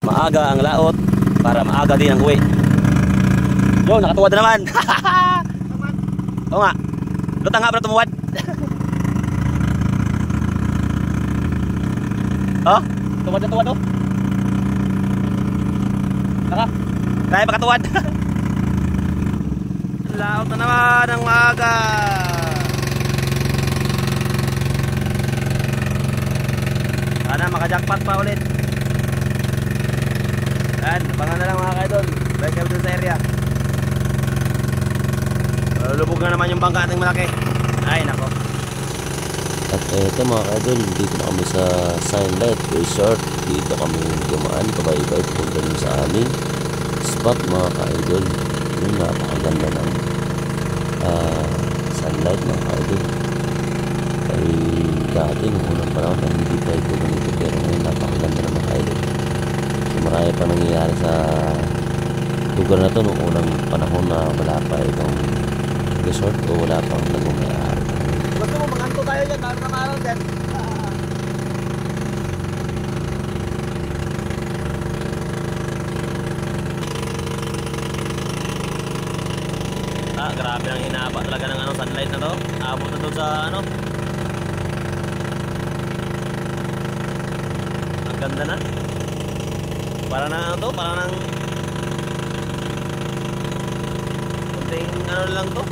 Maaga ang laot para maaga din ang uwi. Yo, nakatuwad na naman. Oo nga. Lutang nga para tumuwad. Oh, tuwad na tuwad oh. Naka. Kaya pa katuwad. Laot na naman ang maaga. Sana makajackpot pa ulit. Yan, abangan na lang mga kaidol. Balik kami dun sa area. Lubog na naman yung bangka ating malaki. Ay nako. At eto mga kaidol, dito na kami sa Sunlight Resort. Dito kami dumaan pabay-bay punta dun sa aming spot mga kaidol. Yung napakaganda ng sunlight mga kaidol. Ay dati nung unang panahon na hindi tayo ito ganito, pero ngayon napakaganda ng mga kaidol. So marami pa nangyayari sa lugar na to nung unang panahon na wala pa itong resort o wala pang nagmamayari. Gusto mo makanto tayo dyan, bago na araw dyan. Grabe ang hinaba talaga ng sunlight na to. Abot na to sa ang ganda na. Para na to, para nang kunting lang to.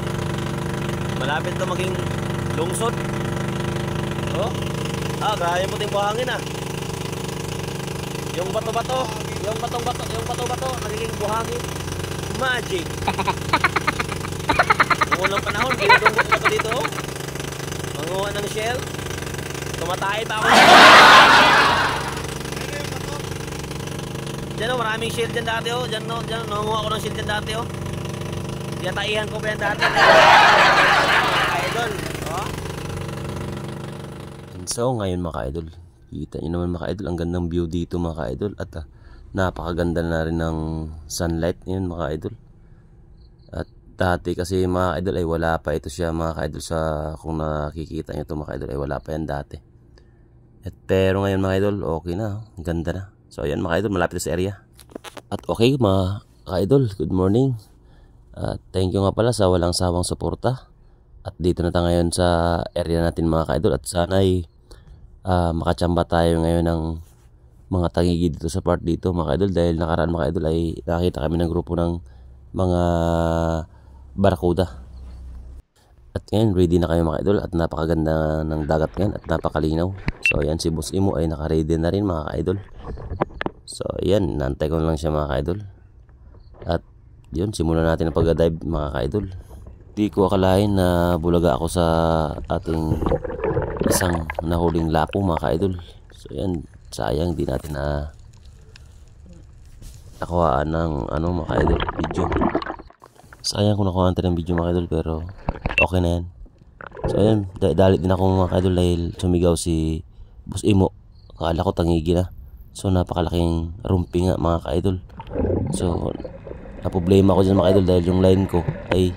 Malapit to maging lungsod. Oh. Grabe yung puting buhangin ah. Yung bato-bato, yung bato-bato nagiging buhangin. Magic. Noong unang panahon, pinadungkot ko dito. Manguha ng shell. Tumatay pa ako. Diyan o, maraming shell dyan dati o. Diyan nanguha ko ng shell dyan dati o. Tiyataihan ko pa yan dati. Idol. So ngayon mga kaidol, kita nyo naman mga kaidol, ang gandang view dito mga kaidol. At napakaganda na rin ng sunlight ngayon mga kaidol. At dati kasi mga kaidol ay wala pa ito siya mga kaidol, sa kung nakikita nyo ito mga kaidol ay wala pa yan dati. Pero ngayon mga kaidol okay na, ganda na. So ayan mga kaidol, malapit sa area. At okay mga kaidol, good morning. Thank you nga pala sa walang sawang suporta. At dito na tayo ngayon sa area natin mga kaidol. At sana ay makachamba tayo ngayon ng mga tangigi dito sa part dito mga kaidol. Dahil nakaraan mga kaidol ay nakakita kami ng grupo ng mga barakuda. At ngayon ready na kayo mga idol. At napakaganda ng dagat ngayon at napakalinaw. So ayan, si Boss Imo ay naka-ready na rin mga idol. So ayan, nantay ko lang siya mga idol. At yun, simulan natin ang pag-dive mga idol. Di ko akalain na bulaga ako sa ating isang nahuling lapo mga idol. So ayan, sayang di natin na nakuhaan ng mga idol video. Sayang kung nakuhaan natin ng video mga idol, pero okay na yan. So ayan, dalit din ako mga idol dahil sumigaw si Boss Imo. Akala ko tangigi na. So napakalaking rumpi nga mga idol. So naproblema ko dyan mga idol dahil yung line ko ay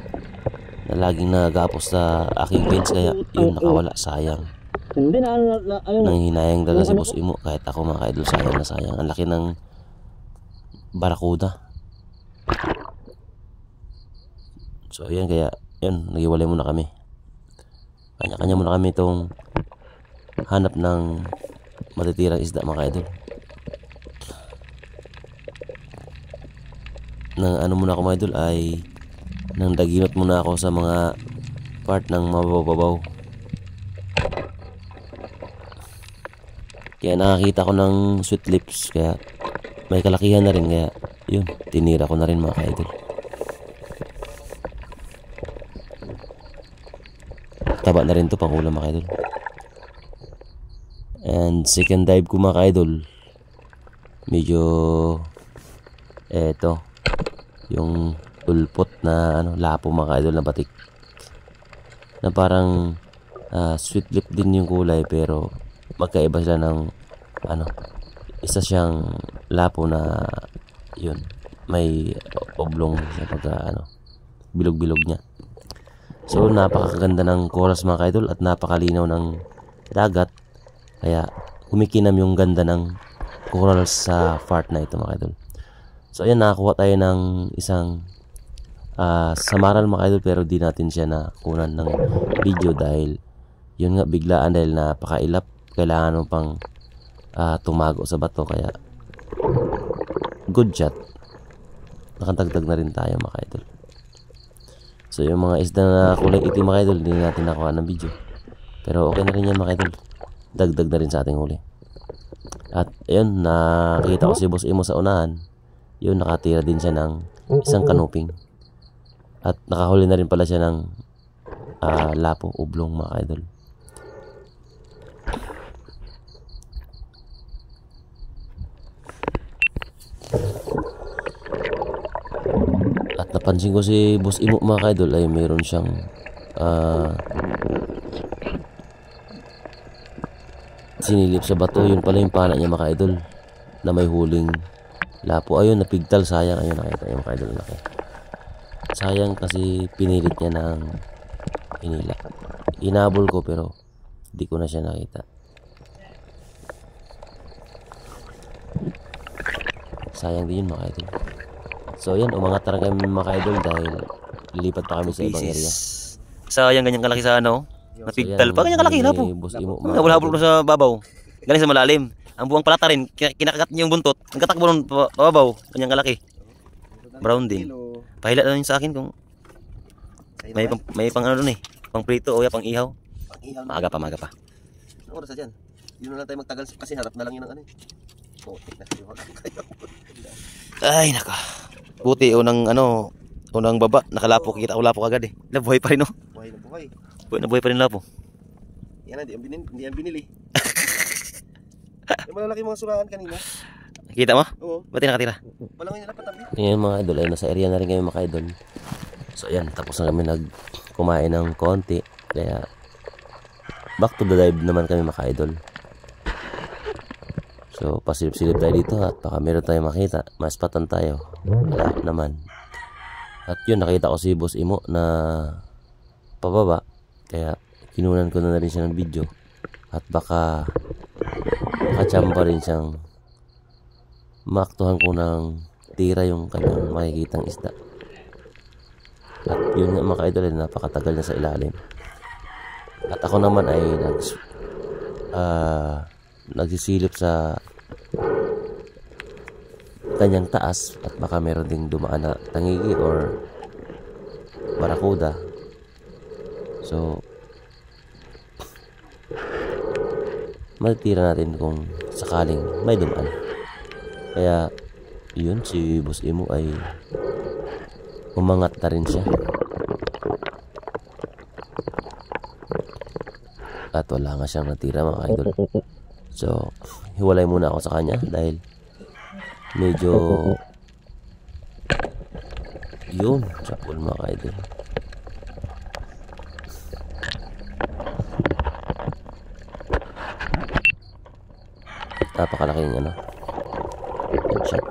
laging nagapos sa aking fence, kaya yun nakawala, sayang. Nanghinayang talaga si Boss Imo, kahit ako mga idol, sayang na sayang. Ang laki ng barakuda. So ayan, kaya yun, nagiwalay muna kami. Kanya-kanya muna kami itong hanap ng matitirang isda mga idol. Nang muna ako mga idol ay nang daginot muna ako sa mga part ng mababaw. Kaya nakakita ko ng sweet lips, kaya may kalakihan na rin, kaya yun, tinira ko na rin mga idol. Taba na rin to, pangulam mga idol. And second dive ko mga idol, medyo eto yung ulpot na lapo mga idol na batik, na parang sweet lip din yung kulay, pero magkaiba sila ng isa siyang lapo na yun, may oblong sa pagka bilog-bilog niya. So napakaganda ng coral mga idol at napakalinaw ng dagat, kaya kumikinam yung ganda ng coral sa part na ito mga idol. So ayan, nakakuha tayo ng isang samaral mga idol, pero di natin siya nakunan ng video dahil yun nga, biglaan dahil napakailap. Kailangan mo pang tumago sa bato, kaya good shot. Nakadagdag na rin tayo mga idol. So yung mga isda na kulay itim mga idol, hindi natin nakuha ng video, pero okay na rin yan mga idol. Dagdag na rin sa ating huli. At ayun, nakita ko si Boss Imo sa unahan. Yun, nakatira din siya ng isang kanuping. At nakahuli na rin pala siya ng lapo, ublong mga idol. At napansin ko si Boss Imo mga idol ay mayroon siyang sinilip sa bato. Yun pala yung pana niya mga idol, na may huling lapo. Ayun, napigtal, sayang. Ayun, nakita yung mga idol, laki. Sayang kasi pinilit niya ng inila. Inabol ko pero di ko na siya nakita. Sayang din yun mga idol. So yan, umangat na kami mga idol dahil lilipat pa kami sa ibang area. Sayang ganyan kalaki sa ano. Napigtal pa, ganyan kalaki lapo. Habol-habol sa babaw. Galing sa malalim. Ang buwang palata rin, kinakagat niya yung buntot. Nagkatakbo ng babaw, ganyan kalaki. Brown din. Pahila na yun sa akin kung may pang ano dun eh. Pang prito o pang ihaw. Maaga pa. Ano oras na dyan? Yun na lang tayo magtagal kasi harap na lang yun ang ano eh. Ay naka. Buti unang baba, nakalapo, kita ko lapo agad eh. Nabuhay pa rin no. Nabuhay pa rin lapo. Yan na, hindi yan binili. Yung malalaki mga surahan kanina. Kita mo? Oo. Ba't nakatira? Walang nila patabi. Ngayon mga idol, ay nasa area na rin kami mga idol. So ayan, tapos na kami kumain ng konti. Kaya back to the dive naman kami mga idol. So pasilip-silip tayo dito at baka meron tayo makita. Maspatan tayo. Wala naman. At yun, nakita ko si Boss Imo na pababa. Kaya kinunan ko na rin siya ng video. At baka makachamba rin siyang maktuhan ko ng tira yung kanyang makikitang isda. At yun nga mga idol, napakatagal na sa ilalim. At ako naman ay nagsisilip sa kanyang taas at baka meron ding dumaan na tangigi or barakuda. So matitira natin kung sakaling may dumaan. Kaya yun, si Boss Imo ay umangat na rin siya. At wala nga siyang natira mga idol. So hiwalay muna ako sa kanya dahil medyo yun, sa pool mga idol. Napakalaking shot.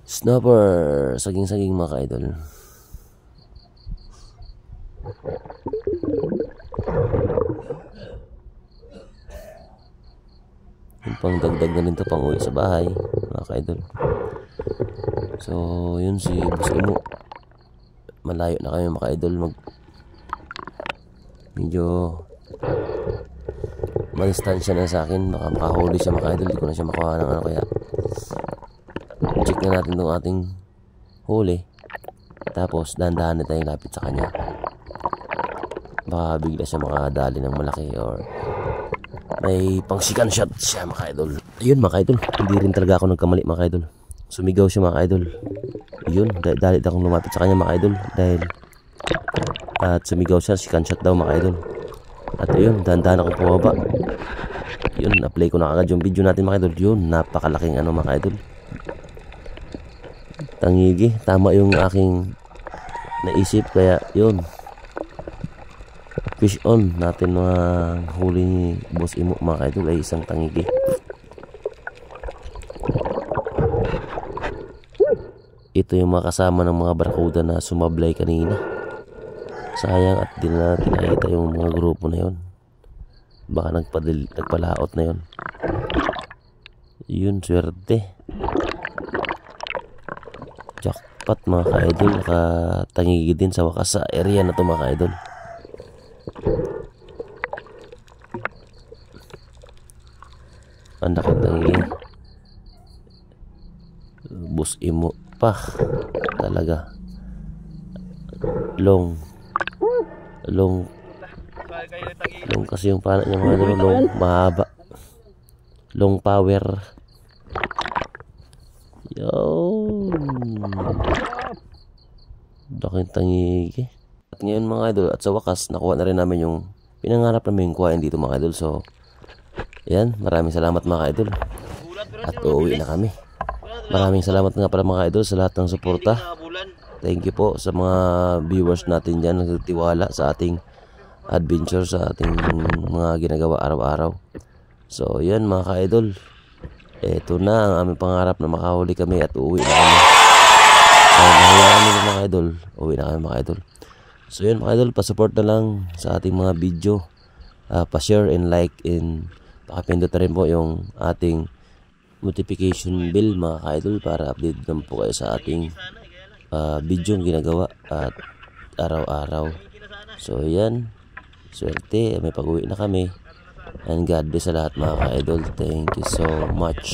Snapper, saging-saging mga idol. Yung pang dagdag na rin to pang uwi sa bahay mga idol. So yun, si Boss Imo malayo na kami mga idol. Medyo madistansya na sa akin, baka makahuli siya mga idol. Di ko na siya makuha ng kaya check na natin itong ating huli, tapos dahan-dahan na tayong lapit sa kanya. Baka bigla siya makadali ng malaki or may pang second shot siya mga idol. Ayun mga idol, hindi rin talaga ako nagkamali mga idol. Sumigaw siya mga idol. Yun, dalit akong lumapit sa kanya mga idol dahil at sumigaw siya, second shot daw mga idol. At ayun, dahan-dahan akong pumaba. Yun, na-play ko na agad yung video natin mga idol. Yun, napakalaking mga idol. Tangigi, tama yung aking naisip. Kaya yun, fish on natin mga huli ni Boss Imo mga idol ay isang tangigi. Ito yung mga kasama ng mga barakuda na sumablay kanina. Sayang at di na natin nakita yung mga grupo na yun. Baka nagpalaot na yun. Yun, swerte. Jackpot mga ka-idol. Nakatangigi din sa wakas sa area na to mga ka-idol. Ang nakatangigi. Bus imo pa. Talaga. Long kasi yung pana niya mga idol. Long, mahaba. Long power. Yun. Daking tangigi. At ngayon mga idol, at sa wakas nakuha na rin namin yung pinangarap namin kuhain dito mga idol. So yan, maraming salamat mga idol. At uuwi na kami. Maraming salamat nga pala mga idol sa lahat ng suporta. Thank you po sa mga viewers natin dyan nagtitiwala sa ating adventure, sa ating mga ginagawa araw-araw. So yan mga ka-idol, eto na ang aming pangarap na makahuli kami at uuwi na kami. Kaya nahiyaan nyo mga idol, uuwi na kami mga idol. So yan mga idol, pasupport na lang sa ating mga video, pa-share and like, and pakipindot na rin po yung ating notification bell mga ka-idol para update naman po kayo sa ating video yung ginagawa at araw-araw. So yan, swerte, may pag-uwi na kami. And God bless sa lahat mga ka-idol. Thank you so much.